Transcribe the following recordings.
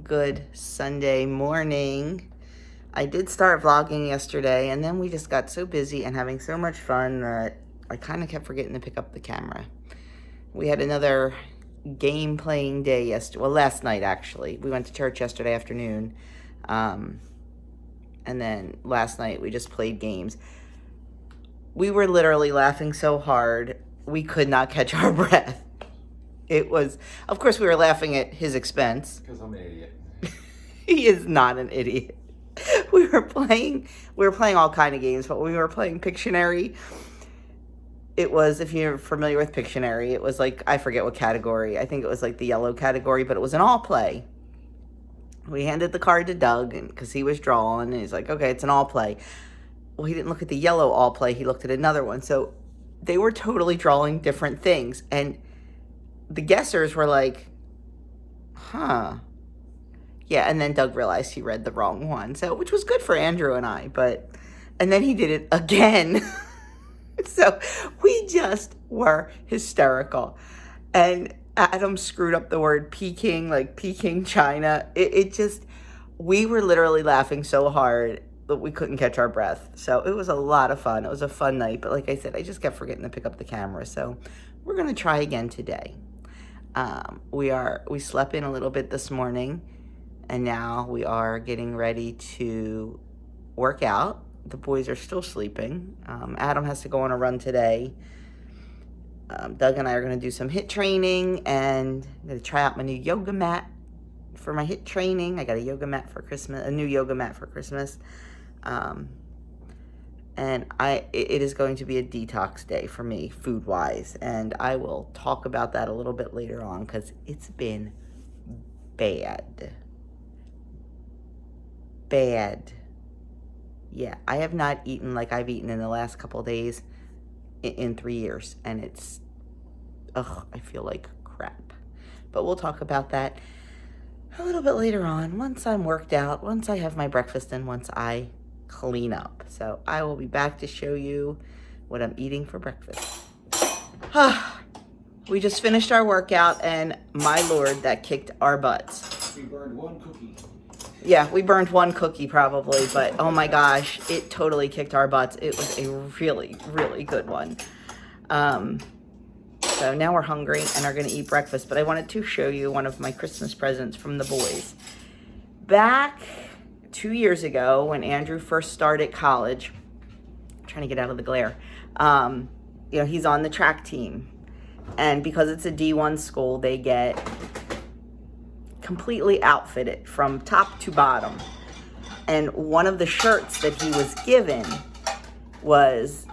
good Sunday morning. I did start vlogging yesterday, and then we just got so busy and having so much fun that I kind of kept forgetting to pick up the camera. We had another game playing day yesterday. Well, last night, actually. We went to church yesterday afternoon. And then last night, we just played games. We were literally laughing so hard, we could not catch our breath. It was, of course, we were laughing at his expense. Because I'm an idiot. He is not an idiot. We were playing all kind of games, but when we were playing Pictionary, it was, if you're familiar with Pictionary, it was like, I forget what category. I think it was like the yellow category, but it was an all play. We handed the card to Doug because he was drawing, and he's like, okay, it's an all play. Well, he didn't look at the yellow all play. He looked at another one. So they were totally drawing different things. And the guessers were like, huh. Yeah, and then Doug realized he read the wrong one. So, which was good for Andrew and I. And then he did it again. So we just were hysterical. And Adam screwed up the word Peking, like Peking, China. We were literally laughing so hard that we couldn't catch our breath. So it was a lot of fun. It was a fun night. But like I said, I just kept forgetting to pick up the camera. So we're going to try again today. We slept in a little bit this morning. And now we are getting ready to work out. The boys are still sleeping. Adam has to go on a run today. Doug and I are going to do some HIIT training, and I'm going to try out my new yoga mat for my HIIT training. I got a yoga mat for Christmas, a new yoga mat for Christmas. And it is going to be a detox day for me, food-wise. And I will talk about that a little bit later on because it's been bad. Bad. Yeah, I have not eaten like I've eaten in the last couple of days in 3 years. And it's, I feel like crap. But we'll talk about that a little bit later on, once I'm worked out, once I have my breakfast, and once I clean up. So I will be back to show you what I'm eating for breakfast. We just finished our workout, and my Lord, that kicked our butts. We burned one cookie. Yeah, we burned one cookie probably, but oh my gosh, it totally kicked our butts. It was a really, really good one. So now we're hungry and are going to eat breakfast, but I wanted to show you one of my Christmas presents from the boys. Back 2 years ago when Andrew first started college, I'm trying to get out of the glare, he's on the track team. And because it's a D1 school, they get completely outfitted from top to bottom. And one of the shirts that he was given was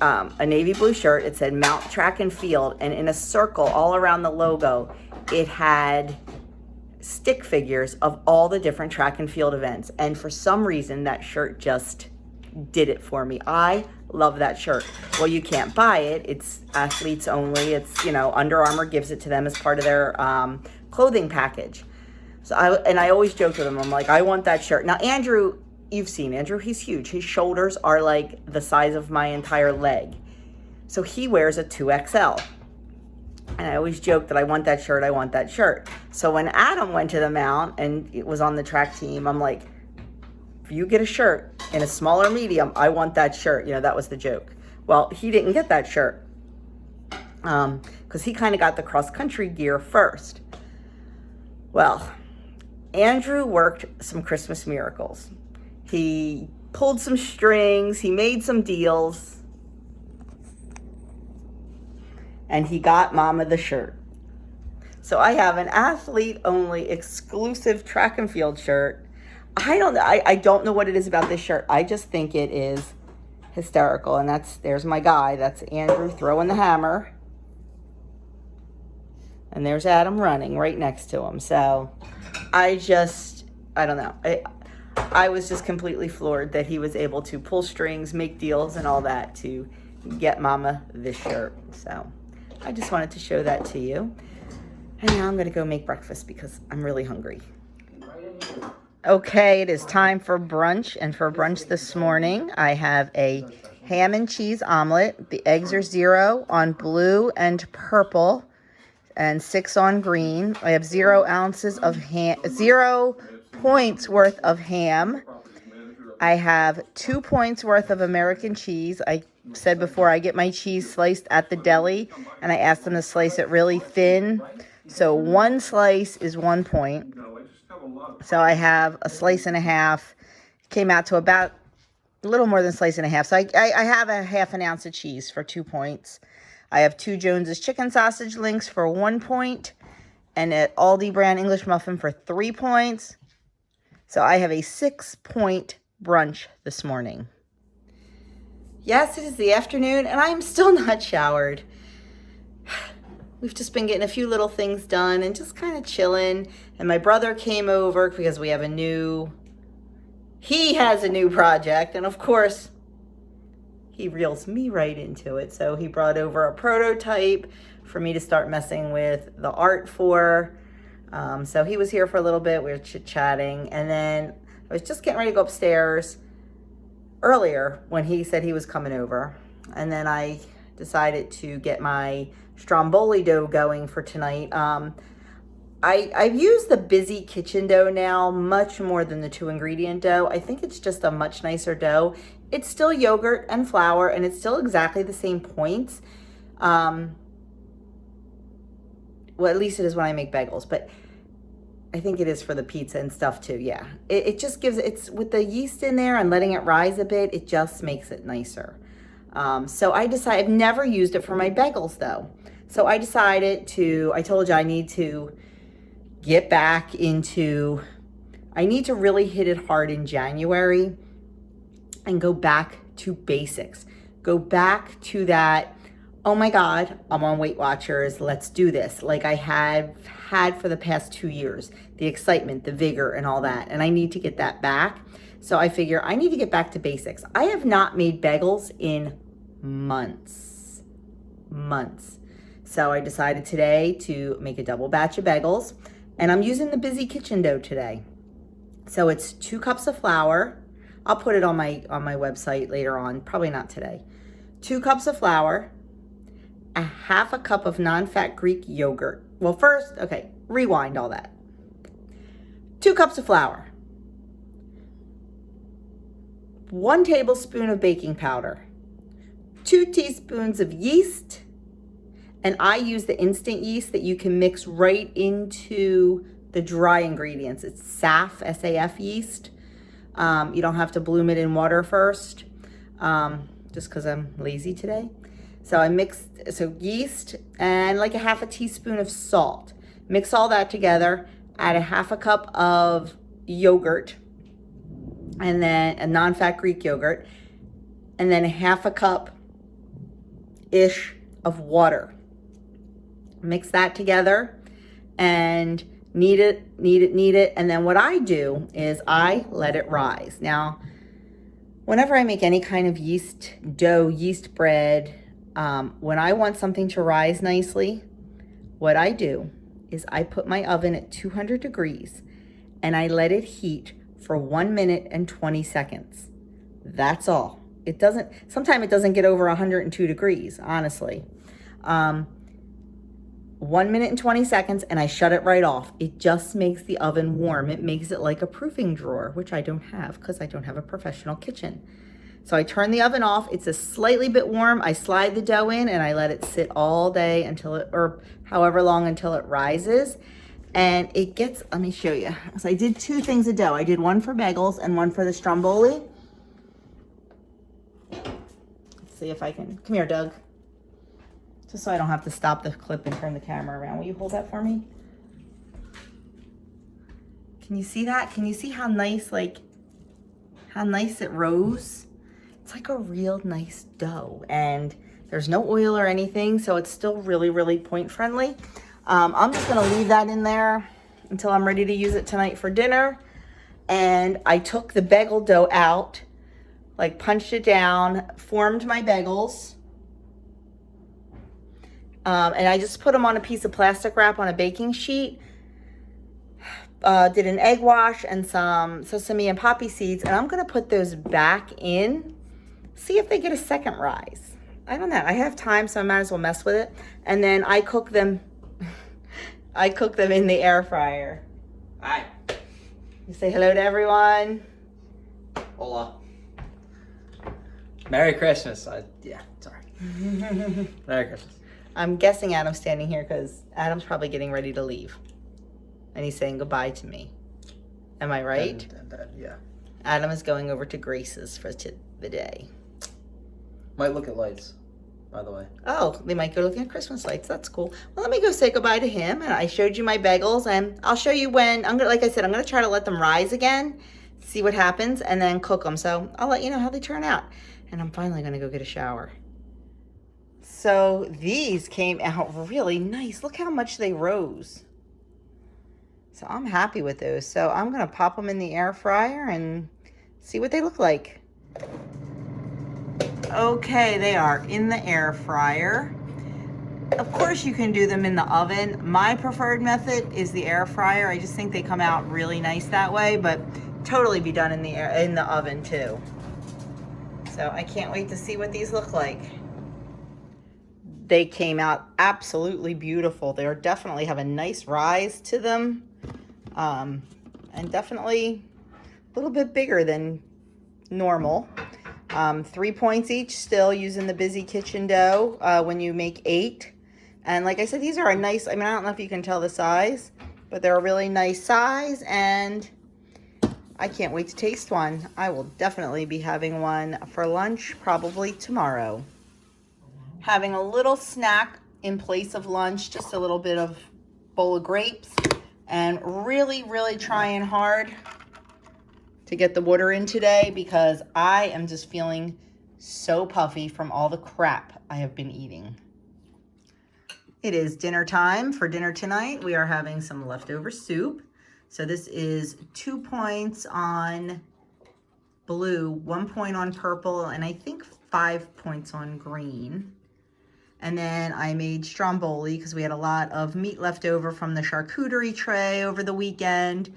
a navy blue shirt. It said Mount Track and Field, and in a circle all around the logo, it had stick figures of all the different track and field events. And for some reason, that shirt just did it for me. I love that shirt. Well, you can't buy it. It's athletes only. It's, Under Armour gives it to them as part of their clothing package. So I always joke with him. I'm like, I want that shirt. Now, Andrew, you've seen Andrew. He's huge. His shoulders are like the size of my entire leg. So he wears a 2XL. And I always joke that I want that shirt. I want that shirt. So when Adam went to the Mount and it was on the track team, I'm like, if you get a shirt in a smaller medium, I want that shirt. That was the joke. Well, he didn't get that shirt because he kind of got the cross-country gear first. Well, Andrew worked some Christmas miracles. He pulled some strings, he made some deals, and he got Mama the shirt. So I have an athlete-only exclusive track and field shirt. I don't know what it is about this shirt. I just think it is hysterical. And there's my guy. That's Andrew throwing the hammer. And there's Adam running right next to him. So I don't know. I was just completely floored that he was able to pull strings, make deals, and all that to get Mama this shirt. So I just wanted to show that to you. And now I'm going to go make breakfast because I'm really hungry. Okay, it is time for brunch. And for brunch this morning, I have a ham and cheese omelet. The eggs are 0 on blue and purple. and 6 on green. I have 0 ounces of ham, 0 points worth of ham. I have 2 points worth of American cheese. I said before, I get my cheese sliced at the deli, and I ask them to slice it really thin. So 1 slice is 1 point. So I have a slice and a half. Came out to about a little more than a slice and a half. So I have a ½ ounce of cheese for 2 points. I have 2 Jones's chicken sausage links for 1 point, and an Aldi brand English muffin for 3 points. So I have a 6-point brunch this morning. Yes, it is the afternoon, and I'm still not showered. We've just been getting a few little things done and just kind of chilling. And my brother came over because he has a new project, and of course, he reels me right into it. So he brought over a prototype for me to start messing with the art for. So he was here for a little bit. We were chit-chatting. And then I was just getting ready to go upstairs earlier when he said he was coming over. And then I decided to get my stromboli dough going for tonight. I've used the Busy Kitchen dough now much more than the 2-ingredient dough. I think it's just a much nicer dough. It's still yogurt and flour, and it's still exactly the same points. Well, at least it is when I make bagels, but I think it is for the pizza and stuff too, yeah. It just gives, it's with the yeast in there and letting it rise a bit, it just makes it nicer. So I decided, I've never used it for my bagels though. So I decided I told you I need to get back into, I need to really hit it hard in January and go back to basics. Go back to that, oh my God, I'm on Weight Watchers, let's do this. Like I have had for the past 2 years, the excitement, the vigor and all that. And I need to get that back. So I figure I need to get back to basics. I have not made bagels in months. So I decided today to make a double batch of bagels, and I'm using the Busy Kitchen dough today. So it's 2 cups of flour. I'll put it on my website later on, probably not today. 2 cups of flour, a ½ cup of non-fat Greek yogurt. Well, first, okay, rewind all that. 2 cups of flour, 1 tablespoon of baking powder, 2 teaspoons of yeast, and I use the instant yeast that you can mix right into the dry ingredients. It's SAF, S-A-F yeast. You don't have to bloom it in water first, just because I'm lazy today. So I mixed, yeast and like a ½ teaspoon of salt. Mix all that together, add a ½ cup of yogurt, and then a non-fat Greek yogurt, and then a ½ cup-ish of water. Mix that together and knead it. And then what I do is I let it rise. Now, whenever I make any kind of yeast dough, yeast bread, when I want something to rise nicely, what I do is I put my oven at 200 degrees and I let it heat for 1 minute and 20 seconds. That's all. Sometimes it doesn't get over 102 degrees, honestly. 1 minute and 20 seconds, and I shut it right off. It just makes the oven warm. It makes it like a proofing drawer, which I don't have because I don't have a professional kitchen. So I turn the oven off. It's a slightly bit warm. I slide the dough in and I let it sit all day or however long until it rises. And it gets, let me show you. So I did 2 things of dough. I did one for bagels and one for the stromboli. Let's see if I can, come here, Doug. Just so I don't have to stop the clip and turn the camera around. Will you hold that for me? Can you see that? Can you see how nice it rose? It's like a real nice dough, and there's no oil or anything, so it's still really, really point friendly. I'm just gonna leave that in there until I'm ready to use it tonight for dinner. And I took the bagel dough out, like punched it down, formed my bagels. And I just put them on a piece of plastic wrap on a baking sheet. Did an egg wash and some sesame and poppy seeds. And I'm going to put those back in. See if they get a second rise. I don't know. I have time, so I might as well mess with it. And then I cook them. I cook them in the air fryer. Hi. You say hello to everyone. Hola. Merry Christmas. Yeah, sorry. Merry Christmas. I'm guessing Adam's standing here because Adam's probably getting ready to leave. And he's saying goodbye to me. Am I right? Yeah. Adam is going over to Grace's for the day. Might look at lights, by the way. Oh, they might go looking at Christmas lights. That's cool. Well, let me go say goodbye to him. And I showed you my bagels, and I'll show you when like I said, I'm gonna try to let them rise again, see what happens, and then cook them. So I'll let you know how they turn out. And I'm finally gonna go get a shower. So these came out really nice. Look how much they rose. So I'm happy with those. So I'm gonna pop them in the air fryer and see what they look like. Okay, they are in the air fryer. Of course you can do them in the oven. My preferred method is the air fryer. I just think they come out really nice that way, but totally be done in the oven too. So I can't wait to see what these look like. They came out absolutely beautiful. They definitely have a nice rise to them. And definitely a little bit bigger than normal. 3 points each, still using the busy kitchen dough when you make 8. And like I said, these are a nice, I don't know if you can tell the size, but they're a really nice size, and I can't wait to taste one. I will definitely be having one for lunch probably tomorrow. Having a little snack in place of lunch, just a little bit of bowl of grapes, and really, really trying hard to get the water in today because I am just feeling so puffy from all the crap I have been eating. It is dinner time. For dinner tonight, we are having some leftover soup. So this is 2 points on blue, 1 point on purple, and I think 5 points on green. And then I made stromboli because we had a lot of meat left over from the charcuterie tray over the weekend.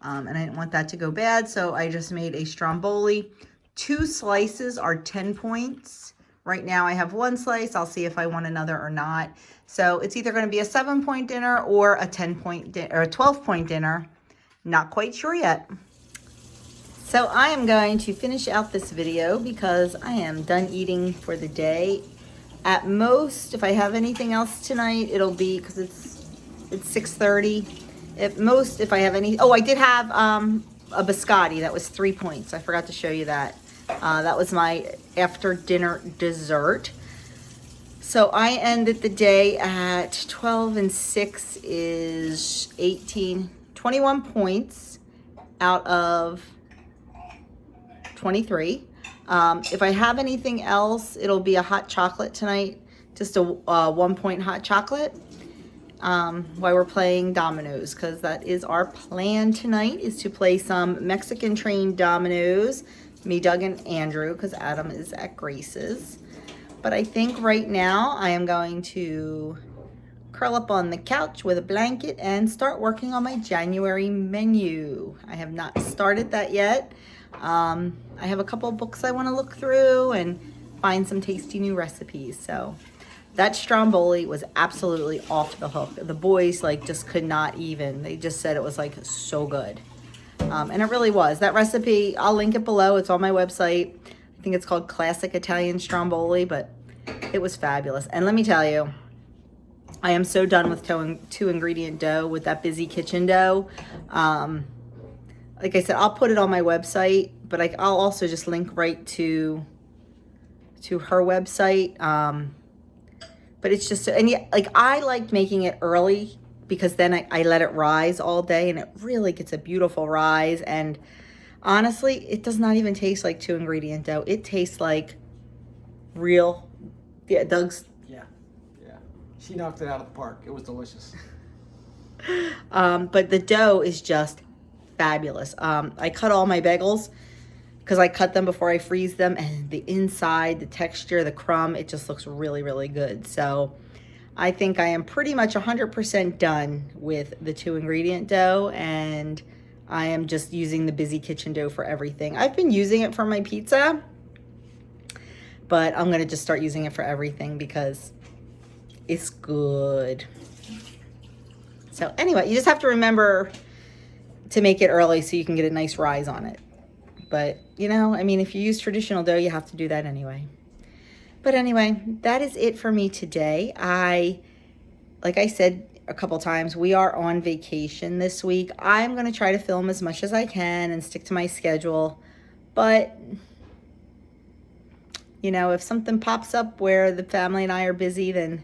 And I didn't want that to go bad, so I just made a stromboli. 2 slices are 10 points. Right now I have 1 slice. I'll see if I want another or not. So it's either going to be a 7-point dinner or a 10-point or a 12-point dinner. Not quite sure yet. So I am going to finish out this video because I am done eating for the day. At most, if I have anything else tonight, it'll be, because it's 6:30. At most, if I have any, oh, I did have a biscotti. That was 3 points. I forgot to show you that. That was my after dinner dessert. So I ended the day at 12 and 6 is 18, 21 points out of 23. If I have anything else, it'll be a hot chocolate tonight, just a 1 point hot chocolate while we're playing dominoes, because that is our plan tonight, is to play some Mexican trained dominoes, me, Doug, and Andrew, because Adam is at Grace's. But I think right now I am going to curl up on the couch with a blanket and start working on my January menu. I have not started that yet. I have a couple of books I want to look through and find some tasty new recipes. So that stromboli was absolutely off the hook. The boys just could not even. They just said it was so good. And it really was. That recipe, I'll link it below. It's on my website. I think it's called Classic Italian Stromboli, but it was fabulous. And let me tell you, I am so done with 2 ingredient dough with that busy kitchen dough. Like I said, I'll put it on my website, but I'll also just link right to her website. But it's just, and yeah, I like making it early because then I let it rise all day and it really gets a beautiful rise. And honestly, it does not even taste like 2 ingredient dough. It tastes like real, yeah, Doug's. Yeah. She knocked it out of the park. It was delicious. But the dough is just fabulous. I cut all my bagels because I cut them before I freeze them, and the inside, the texture, the crumb, it just looks really, really good. So I think I am pretty much 100% done with the 2 ingredient dough, and I am just using the busy kitchen dough for everything. I've been using it for my pizza, but I'm gonna just start using it for everything because it's good. So anyway, you just have to remember to make it early so you can get a nice rise on it. But, you know, I mean, if you use traditional dough, you have to do that anyway. But anyway, that is it for me today. Like I said a couple times, we are on vacation this week. I'm going to try to film as much as I can and stick to my schedule. But, you know, if something pops up where the family and I are busy, then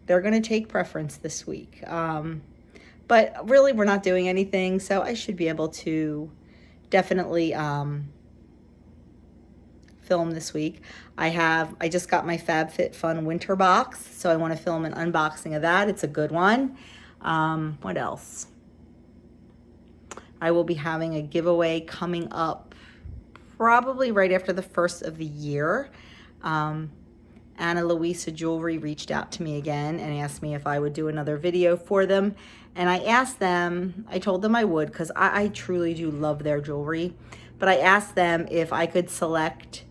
they're going to take preference this week. But really, we're not doing anything, so I should be able to definitely film this week. I just got my FabFitFun winter box, so I want to film an unboxing of that. It's a good one. What else? I will be having a giveaway coming up probably right after the first of the year. Anna Luisa Jewelry reached out to me again and asked me if I would do another video for them. And I asked them, I told them I would, because I truly do love their jewelry. But I asked them if I could select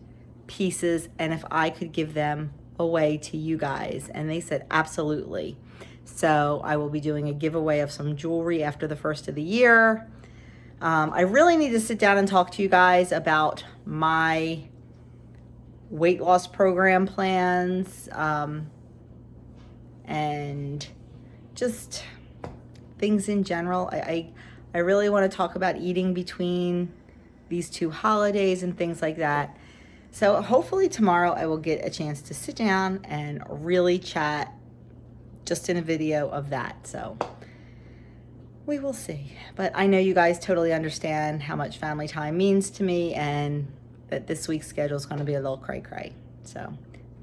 pieces and if I could give them away to you guys. And they said absolutely. So I will be doing a giveaway of some jewelry after the first of the year. I really need to sit down and talk to you guys about my weight loss program plans and just things in general. I really want to talk about eating between these two holidays and things like that. So hopefully tomorrow I will get a chance to sit down and really chat just in a video of that. So we will see. But I know you guys totally understand how much family time means to me and that this week's schedule is going to be a little cray-cray. So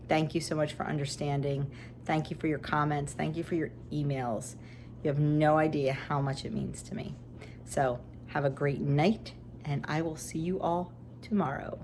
thank you so much for understanding. Thank you for your comments. Thank you for your emails. You have no idea how much it means to me. So have a great night, and I will see you all tomorrow.